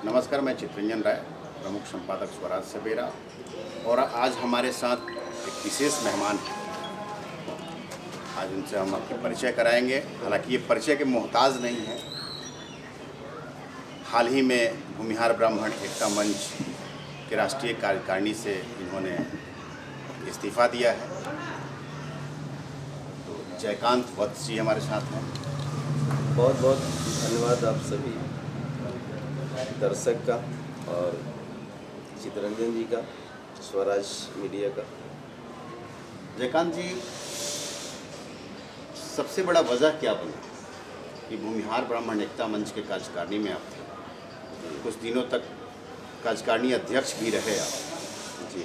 नमस्कार, मैं चित्रंजन राय, प्रमुख संपादक स्वराज सवेरा। और आज हमारे साथ एक विशेष मेहमान हैं। आज उनसे हम आपको परिचय कराएंगे। हालांकि ये परिचय के मोहताज नहीं है। हाल ही में भूमिहार ब्राह्मण एकता मंच के राष्ट्रीय कार्यकारिणी से इन्होंने इस्तीफा दिया है। तो जयकांत वत्स जी हमारे साथ हैं। बहुत बहुत धन्यवाद आप सभी दर्शक का और चित्रंजन जी का, स्वराज मीडिया का। जयकांत जी, सबसे बड़ा वजह क्या बना कि भूमिहार ब्राह्मण एकता मंच के कार्यकारिणी में आप थे? कुछ दिनों तक कार्यकारिणी अध्यक्ष भी रहे आप जी,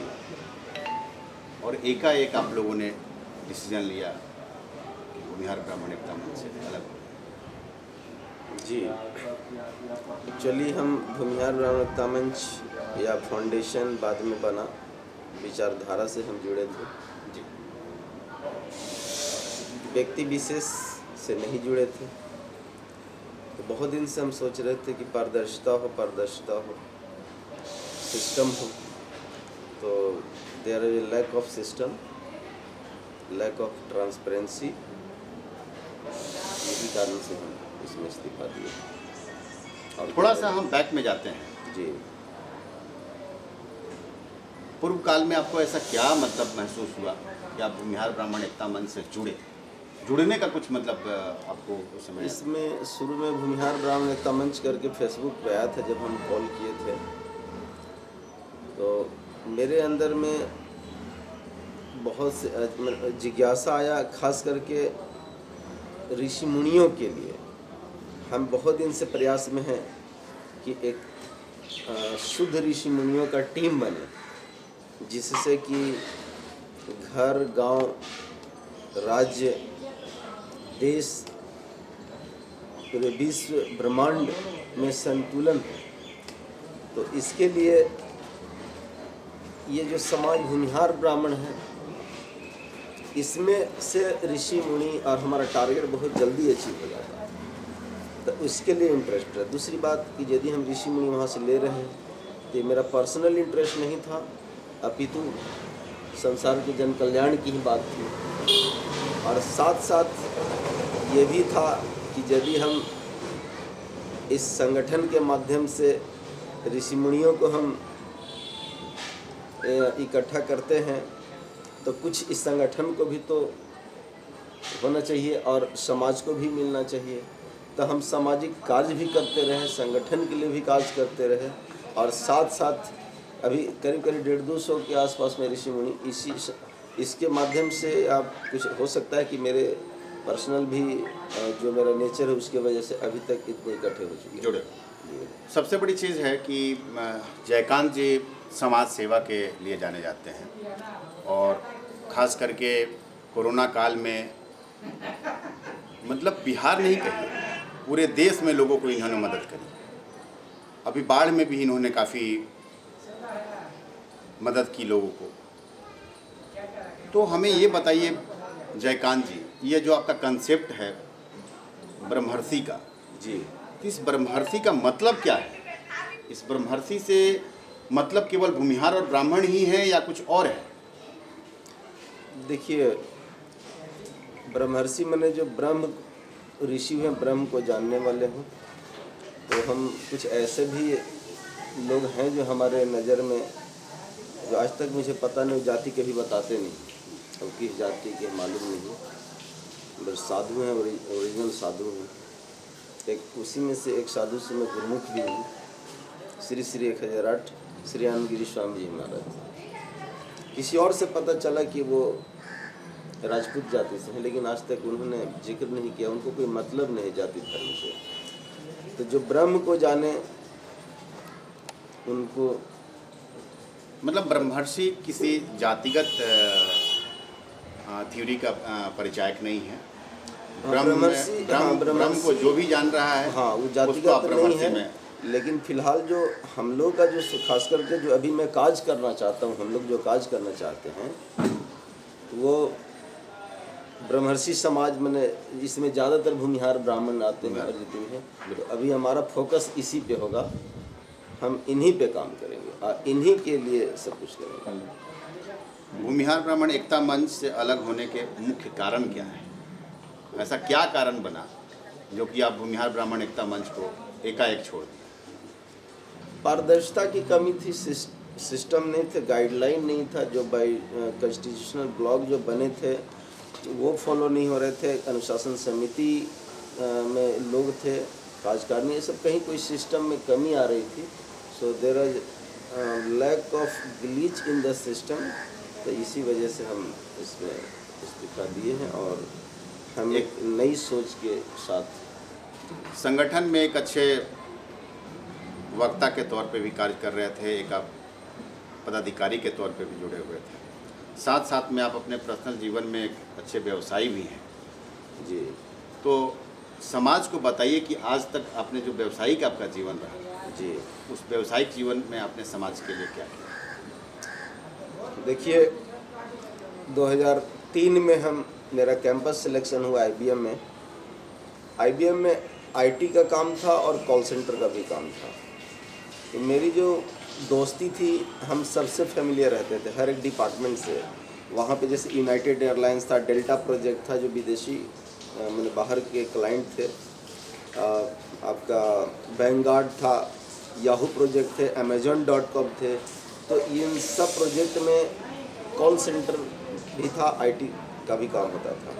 और एकाएक आप लोगों ने डिसीजन लिया कि भूमिहार ब्राह्मण एकता मंच से अलग हो। जी, एक्चुअली हम भूमिहार ब्राह्मण एकता मंच या फाउंडेशन बाद में बना, विचारधारा से हम जुड़े थे जी। व्यक्ति विशेष से नहीं जुड़े थे। तो बहुत दिन से हम सोच रहे थे कि पारदर्शिता हो, सिस्टम हो। तो there is a lack of system, lack of transparency. यही कारण से हम इसमें इस्तीफा दिया। और थोड़ा सा हम बैक में जाते हैं जी। पूर्व काल में आपको ऐसा क्या मतलब महसूस हुआ कि आप भूमिहार ब्राह्मण एकता मंच से जुड़ने का कुछ मतलब आपको उस समय? इसमें शुरू में भूमिहार ब्राह्मण एकता मंच करके फेसबुक पे आया था। जब हम कॉल किए थे तो मेरे अंदर में बहुत से जिज्ञासा आया, खास करके ऋषि मुनियों के लिए। हम बहुत दिन से प्रयास में हैं कि एक शुद्ध ऋषि मुनियों का टीम बने, जिससे कि घर, गांव, राज्य, देश, पूरे विश्व ब्रह्मांड में संतुलन हो। तो इसके लिए ये जो समाज भूमिहार ब्राह्मण है, इसमें से ऋषि मुनि और हमारा टारगेट बहुत जल्दी अचीव हो जाता है। तो उसके लिए इंटरेस्ट है। दूसरी बात कि यदि हम ऋषि मुनि वहाँ से ले रहे हैं तो मेरा पर्सनल इंटरेस्ट नहीं था, अपितु संसार के जन कल्याण की ही बात थी। और साथ साथ ये भी था कि यदि हम इस संगठन के माध्यम से ऋषि मुनियों को हम इकट्ठा करते हैं तो कुछ इस संगठन को भी तो होना चाहिए और समाज को भी मिलना चाहिए। तो हम सामाजिक कार्य भी करते रहे, संगठन के लिए भी कार्य करते रहे, और साथ साथ अभी करीब करीब 150-200 के आसपास में ऋषि मुनि इसके माध्यम से आप कुछ हो सकता है कि मेरे पर्सनल भी जो मेरा नेचर है उसके वजह से अभी तक इतने इकट्ठे हो चुके जुड़े। सबसे बड़ी चीज़ है कि जयकांत जी समाज सेवा के लिए जाने जाते हैं, और ख़ास करके कोरोना काल में मतलब बिहार नहीं कहिए, पूरे देश में लोगों को इन्होंने मदद करी। अभी बाढ़ में भी इन्होंने काफ़ी मदद की लोगों को। तो हमें ये बताइए जयकांत जी, ये जो आपका कंसेप्ट है ब्रह्मर्षि का जी, इस ब्रह्मर्षि का मतलब क्या है? इस ब्रह्मर्षि से मतलब केवल भूमिहार और ब्राह्मण ही है या कुछ और है? देखिए, ब्रह्मर्षि माने जो ब्रह्म ऋषि हैं, ब्रह्म को जानने वाले हों। तो हम कुछ ऐसे भी लोग हैं जो हमारे नज़र में, जो आज तक मुझे पता नहीं, जाति के भी बताते नहीं, अब किस जाति के मालूम नहीं, बस साधु हैं, ओरिजिनल साधु हैं। एक उसी में से एक साधु से मैं गुरुमुख भी हूँ, श्री 1008 श्री आनंदगिरी स्वामी जी महाराज। किसी और से पता चला कि वो राजपूत जाति से हैं, लेकिन आज तक उन्होंने जिक्र नहीं किया, उनको कोई मतलब नहीं जाति धर्म से। तो जो ब्रह्म को जाने उनको, मतलब ब्रह्मर्षि किसी जातिगत थ्योरी का परिचायक नहीं है। ब्रह्म को जो भी जान रहा है, हाँ, वो जातिगत नहीं है। लेकिन फिलहाल जो हम लोग का जो खास करके जो अभी मैं काज करना चाहता हूँ, हम लोग जो काज करना चाहते हैं वो ब्रह्मर्षि समाज में, इसमें ज़्यादातर भूमिहार ब्राह्मण आते हैं और जितने हैं। तो अभी हमारा फोकस इसी पे होगा हम इन्हीं पे काम करेंगे और इन्हीं के लिए सब कुछ करेंगे। भूमिहार ब्राह्मण एकता मंच से अलग होने के मुख्य कारण क्या है? ऐसा क्या कारण बना जो कि आप भूमिहार ब्राह्मण एकता मंच को एकाएक छोड़ दिए? पारदर्शिता की कमी थी, सिस्टम नहीं थे, गाइडलाइन नहीं था, जो बाई कॉन्स्टिट्यूशनल ब्लॉक जो बने थे वो फॉलो नहीं हो रहे थे, अनुशासन समिति में लोग थे, कार्यकारिणी, ये सब कहीं कोई सिस्टम में कमी आ रही थी। So there is lack of glitch in the system. तो इसी वजह से हम इसमें इस्तीफा दिए हैं और हम एक नई सोच के साथ संगठन में एक अच्छे वक्ता के तौर पे भी कार्य कर रहे थे, एक आप पदाधिकारी के तौर पे भी जुड़े हुए थे, साथ साथ में आप अपने पर्सनल जीवन में एक अच्छे व्यवसायी भी हैं जी। तो समाज को बताइए कि आज तक आपने जो व्यवसायिक आपका जीवन रहा जी, उस व्यावसायिक जीवन में आपने समाज के लिए क्या किया? देखिए 2003 में मेरा कैंपस सिलेक्शन हुआ आईबीएम में। आईबीएम में आईटी का काम था और कॉल सेंटर का भी काम था। तो मेरी जो दोस्ती थी, हम सबसे फेमिलियर रहते थे, हर एक डिपार्टमेंट से। वहाँ पे जैसे यूनाइटेड एयरलाइंस था, डेल्टा प्रोजेक्ट था जो विदेशी मैंने बाहर के क्लाइंट थे, आपका वैनगार्ड था, याहू प्रोजेक्ट थे, Amazon.com थे। तो इन सब प्रोजेक्ट में कॉल सेंटर भी था, आईटी का भी काम होता था।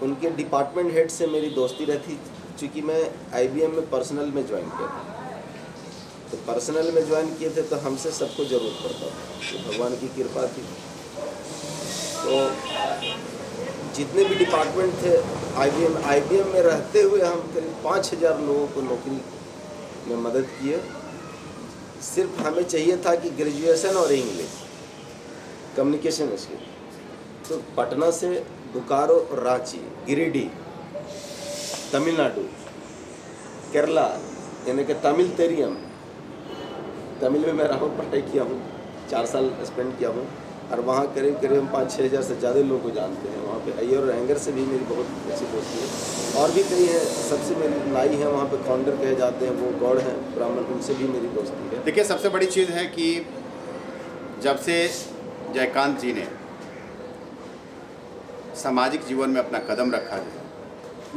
उनके डिपार्टमेंट हेड से मेरी दोस्ती रहती, चूँकि मैं आईबीएम में पर्सनल में ज्वाइन किया था। तो पर्सनल में ज्वाइन किए थे तो हमसे सबको ज़रूरत पड़ता था, तो भगवान की कृपा थी। तो जितने भी डिपार्टमेंट थे आईबीएम में रहते हुए हम करीब 5000 लोगों को नौकरी में मदद किए। सिर्फ हमें चाहिए था कि ग्रेजुएशन और इंग्लिश कम्युनिकेशन स्किल। तो पटना से बोकारो, रांची, गिरिडीह, तमिलनाडु, केरला, यानी कि तमिल तेरियम, तमिल में मैं रहा हूँ, पढ़ाई किया हूँ, 4 साल स्पेंड किया हूँ। और वहाँ करीब करीब हम 5-6 हज़ार से ज़्यादा लोगों को जानते हैं। वहाँ पे अय्यर और एंगर से भी मेरी बहुत अच्छी दोस्ती है। और भी कई हैं, सबसे मेरी नाई है वहाँ पे, कौंडर कहे जाते हैं, वो गौड़ हैं ब्राह्मण, उनसे भी मेरी दोस्ती है। देखिए, सबसे बड़ी चीज़ है कि जब से जयकांत जी ने सामाजिक जीवन में अपना कदम रखा है,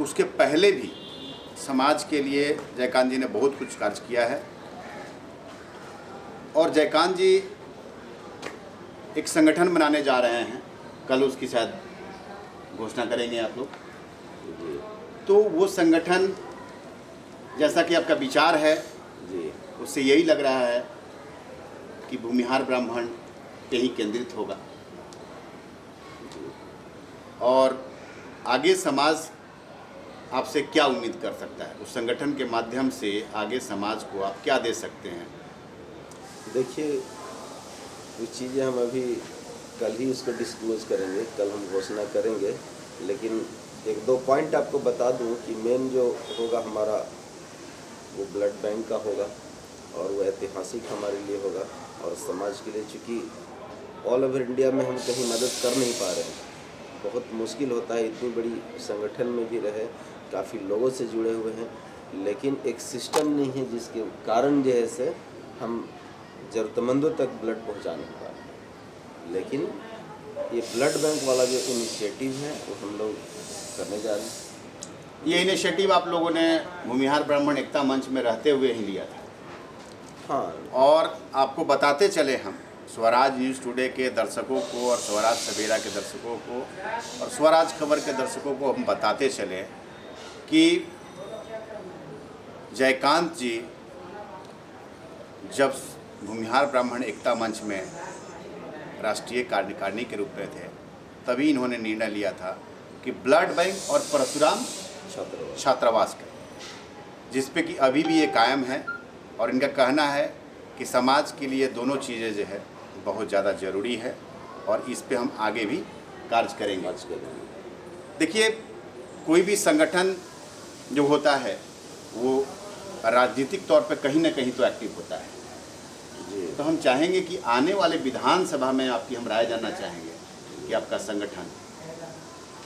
उसके पहले भी समाज के लिए जयकांत जी ने बहुत कुछ कार्य किया है। और जयकांत जी एक संगठन बनाने जा रहे हैं, कल उसकी शायद घोषणा करेंगे आप लोग। तो वो संगठन, जैसा कि आपका विचार है जी, उससे यही लग रहा है कि भूमिहार ब्राह्मण पे ही केंद्रित होगा और आगे समाज आपसे क्या उम्मीद कर सकता है? उस संगठन के माध्यम से आगे समाज को आप क्या दे सकते हैं? देखिए, कुछ चीज़ें हम अभी कल ही उसको डिस्क्लोज करेंगे, कल हम घोषणा करेंगे। लेकिन 1-2 पॉइंट आपको बता दूं कि मेन जो होगा हमारा, वो ब्लड बैंक का होगा और वो ऐतिहासिक हमारे लिए होगा और समाज के लिए। चूँकि ऑल ओवर इंडिया में हम कहीं मदद कर नहीं पा रहे हैं, बहुत मुश्किल होता है, इतनी बड़ी संगठन में भी रहे, काफ़ी लोगों से जुड़े हुए हैं, लेकिन एक सिस्टम नहीं है जिसके कारण जो है से हम ज़रूरतमंदों तक ब्लड पहुंचा नहीं पा रहे। लेकिन ये ब्लड बैंक वाला जो इनिशिएटिव है वो हम लोग करने जा रहे हैं। ये इनिशिएटिव आप लोगों ने भूमिहार ब्राह्मण एकता मंच में रहते हुए ही लिया था? हाँ, और आपको बताते चले हम, स्वराज न्यूज़ टुडे के दर्शकों को और स्वराज सवेरा के दर्शकों को और स्वराज खबर के दर्शकों को हम बताते चले कि जयकांत जी जब भूमिहार ब्राह्मण एकता मंच में राष्ट्रीय कार्यकारिणी के रूप में थे, तभी इन्होंने निर्णय लिया था कि ब्लड बैंक और परशुराम छात्रावास का, जिस पे कि अभी भी ये कायम है। और इनका कहना है कि समाज के लिए दोनों चीज़ें जो है बहुत ज़्यादा ज़रूरी है और इस पे हम आगे भी कार्य करेंगे। देखिए, कोई भी संगठन जो होता है वो राजनीतिक तौर पे कहीं ना कहीं तो एक्टिव होता है। तो हम चाहेंगे कि आने वाले विधानसभा में आपकी हम राय जानना चाहेंगे कि आपका संगठन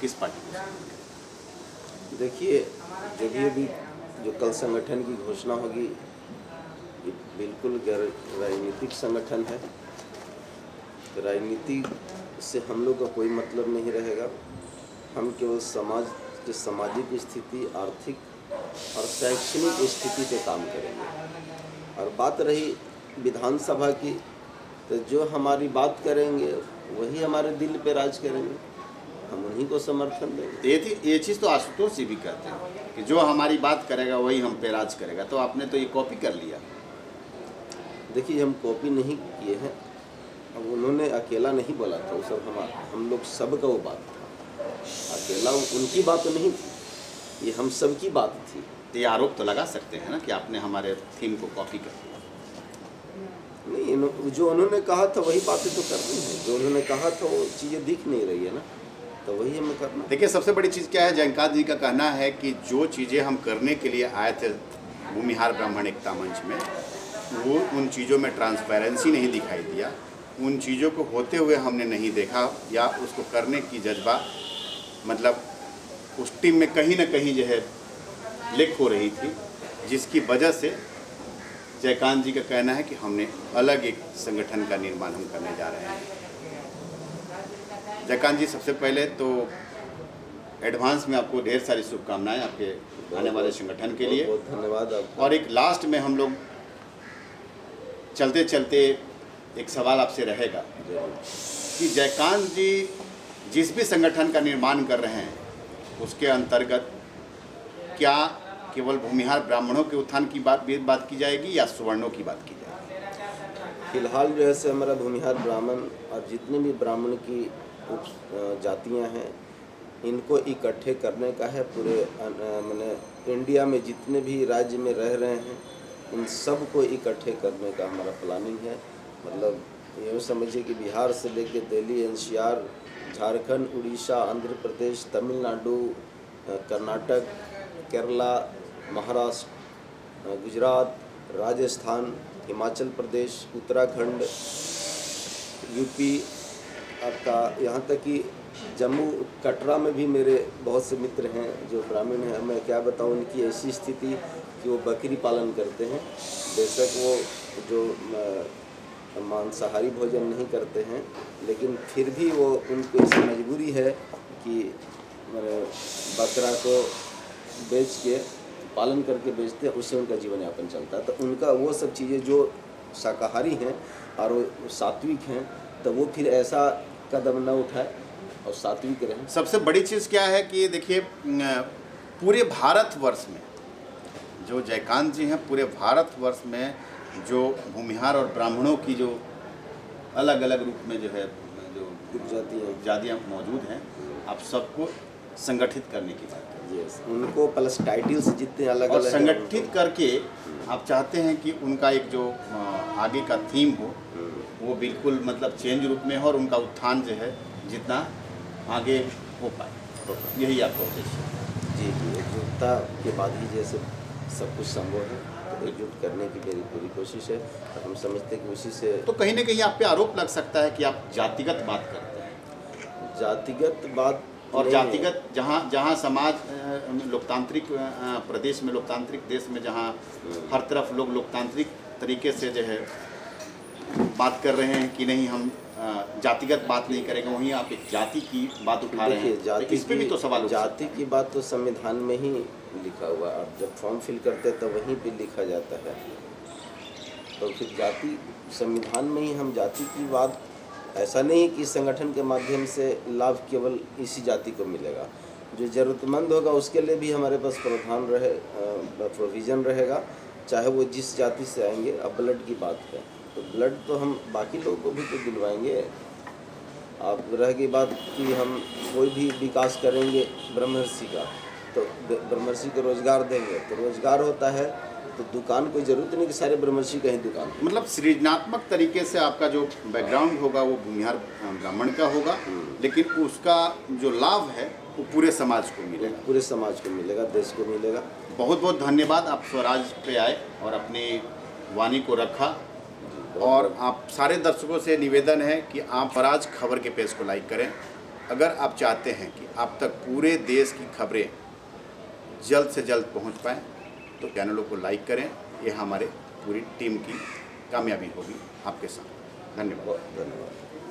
किस पार्टी को? देखिए, जो भी अभी जो कल संगठन की घोषणा होगी, ये बिल्कुल गैर राजनीतिक संगठन है। राजनीति से हम लोग का कोई मतलब नहीं रहेगा। हम केवल समाज की सामाजिक स्थिति, आर्थिक और शैक्षणिक स्थिति पे काम करेंगे। और बात रही विधानसभा की, तो जो हमारी बात करेंगे वही हमारे दिल पे राज करेंगे, हम उन्हीं को समर्थन देंगे। ये चीज़ तो आशुतोष जी भी कहते हैं कि जो हमारी बात करेगा वही हम पे राज करेगा। तो आपने तो ये कॉपी कर लिया। देखिए, हम कॉपी नहीं किए हैं। अब उन्होंने अकेला नहीं बोला था, वो सब हम लोग सब का वो बात था। अकेला उनकी बात तो नहीं थी, ये हम सब की बात थी। तो ये आरोप तो लगा सकते हैं ना कि आपने हमारे थीम को कॉपी कर दिया। नहीं, जो उन्होंने कहा था वही बातें तो करनी है। जो उन्होंने कहा था वो चीज़ें दिख नहीं रही है ना, तो वही हमें करना। देखिए, सबसे बड़ी चीज़ क्या है, जयकांत जी का कहना है कि जो चीज़ें हम करने के लिए आए थे भूमिहार ब्राह्मण एकता मंच में, वो उन चीज़ों में ट्रांसपेरेंसी नहीं दिखाई दिया, उन चीज़ों को होते हुए हमने नहीं देखा, या उसको करने की जज्बा मतलब उस टीम में कहीं ना कहीं जो है लिक हो रही थी, जिसकी वजह से जयकांत जी का कहना है कि हमने अलग एक संगठन का निर्माण हम करने जा रहे हैं। जयकांत जी, सबसे पहले तो एडवांस में आपको ढेर सारी शुभकामनाएं आपके आने वाले संगठन के लिए। बहुत धन्यवाद आपका। और एक लास्ट में हम लोग चलते चलते एक सवाल आपसे रहेगा कि जयकांत जी जिस भी संगठन का निर्माण कर रहे हैं, उसके अंतर्गत क्या केवल भूमिहार ब्राह्मणों के उत्थान की बात की जाएगी या सवर्णों की बात की जाएगी? फिलहाल जो है से हमारा भूमिहार ब्राह्मण और जितने भी ब्राह्मण की उप जातियाँ हैं, इनको इकट्ठे करने का है। पूरे मैंने इंडिया में जितने भी राज्य में रह रहे हैं, इन सब को इकट्ठे करने का हमारा प्लानिंग है। मतलब यूँ समझिए कि बिहार से लेकर दिल्ली, एनसीआर, झारखंड, उड़ीसा, आंध्र प्रदेश, तमिलनाडु, कर्नाटक, केरला, महाराष्ट्र, गुजरात, राजस्थान, हिमाचल प्रदेश, उत्तराखंड, यूपी, आपका यहाँ तक कि जम्मू कटरा में भी मेरे बहुत से मित्र हैं जो ब्राह्मण हैं। मैं क्या बताऊँ, उनकी ऐसी स्थिति कि वो बकरी पालन करते हैं। बेशक वो जो मांसाहारी भोजन नहीं करते हैं, लेकिन फिर भी वो उनको ऐसी मजबूरी है कि बकरा को बेच के पालन करके बेचते हैं, उससे उनका जीवन यापन चलता है। तो उनका वो सब चीज़ें जो शाकाहारी हैं और वो सात्विक हैं, तो वो फिर ऐसा कदम न उठाए और सात्विक रहें। सबसे बड़ी चीज़ क्या है कि देखिए, पूरे भारतवर्ष में जो जयकांत जी हैं, पूरे भारतवर्ष में जो भूमिहार और ब्राह्मणों की जो अलग अलग रूप में जो है जो जातियाँ मौजूद हैं, आप सबको संगठित करने की बात है। यस, उनको प्लस टाइटल्स जितने अलग और अलग संगठित करके आप चाहते हैं कि उनका एक जो आगे का थीम हो वो बिल्कुल मतलब चेंज रूप में हो, और उनका उत्थान जो है जितना आगे हो पाए, यही आपका उद्देश्य है। जी, एकजुटता के बाद ही जैसे सब कुछ संभव है, तो एकजुट करने की मेरी पूरी कोशिश है। और हम समझते हैं कि उसी से तो कहीं ना कहीं आप पे आरोप लग सकता है कि आप जातिगत बात करते हैं। जातिगत बात और जातिगत जहाँ समाज लोकतांत्रिक प्रदेश में, लोकतांत्रिक देश में, जहाँ हर तरफ लोग लोकतांत्रिक तरीके से जो है बात कर रहे हैं कि नहीं हम जातिगत बात नहीं करेंगे, वहीं आप एक जाति की बात उठा रहे हैं। जाति इस पे भी तो सवाल उठता है। जाति की बात तो संविधान में ही लिखा हुआ है। आप जब फॉर्म फिल करते हैं तो वहीं पे लिखा जाता है। तो फिर जाति संविधान में ही हम जाति की बात, ऐसा नहीं कि संगठन के माध्यम से लाभ केवल इसी जाति को मिलेगा। जो ज़रूरतमंद होगा उसके लिए भी हमारे पास प्रावधान प्रोविज़न रहेगा, चाहे वो जिस जाति से आएंगे। अब ब्लड की बात है तो ब्लड तो हम बाकी लोगों को भी तो दिलवाएंगे। अब रह गई बात कि हम कोई भी विकास करेंगे ब्रह्मर्षि का, तो ब्रह्मर्षि को रोज़गार देंगे तो रोज़गार होता है। तो दुकान कोई ज़रूरत नहीं कि सारे ब्रह्मर्षि का ही दुकान। मतलब सृजनात्मक तरीके से आपका जो बैकग्राउंड होगा वो भूमिहार ब्राह्मण का होगा, लेकिन उसका जो लाभ है वो पूरे समाज को मिलेगा। पूरे समाज को मिलेगा, देश को मिलेगा। बहुत बहुत धन्यवाद, आप स्वराज पे आए और अपनी वाणी को रखा। और आप सारे दर्शकों से निवेदन है कि आप स्वराज खबर के पेज को लाइक करें। अगर आप चाहते हैं कि आप तक पूरे देश की खबरें जल्द से जल्द पहुंच पाएँ तो चैनलों को लाइक करें। ये हमारे पूरी टीम की कामयाबी होगी आपके साथ। धन्यवाद। बहुत धन्यवाद।